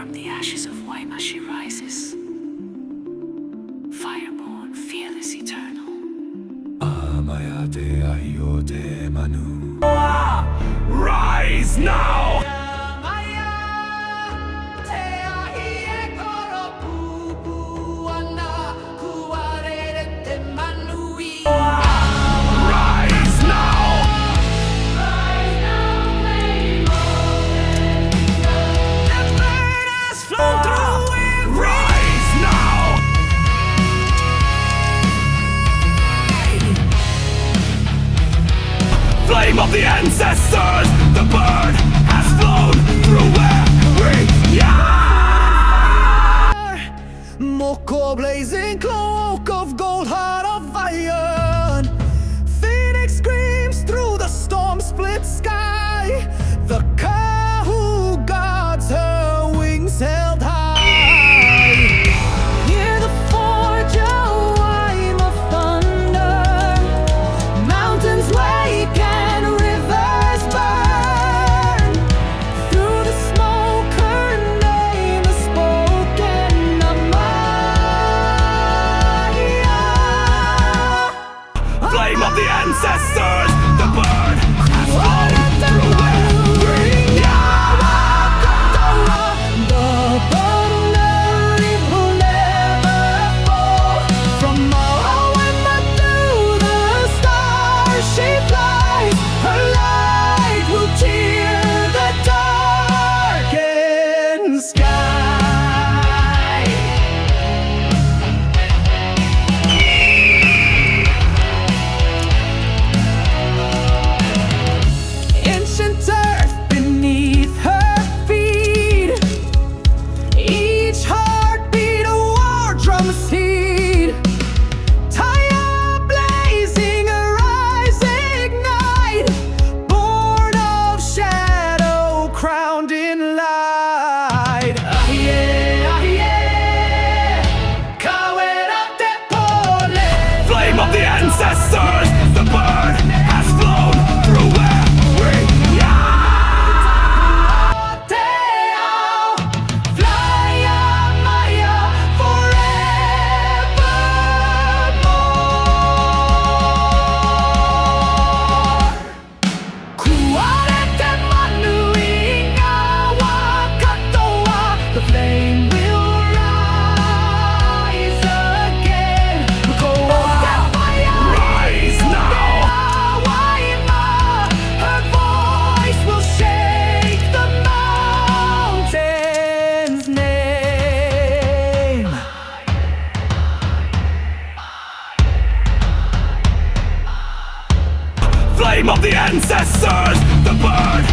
From the ashes of Waima she rises, fireborn, fearless, eternal. Aotearoa Manu. Rise now! Flame of the ancestors, the bird has flown through where we are. Moko blazing cloak of gold, heart of iron. Phoenix screams through the storm-split sky. The Kahu guards her wings held high. Hear the forge of Waima thunder. Mountains wake and rivers burn. Through the smoke her name is spoken. Flame of the ancestors, the bird has flown through where we are. The boundary will never fall. From Waima to the stars she flies. Her light will cheer the darkened sky. Ancient earth beneath her feet. Each heartbeat a war drum's heat. Tire blazing, a rising night. Born of shadow, crowned in light. Flame of the ancestors, the bird has flown through where we are. Fly Maya forevermore. Te Manu inga wakatoa. The flame will rise again. Rise now! Waima, her voice will shake the mountain's name. Flame of the ancestors, the bird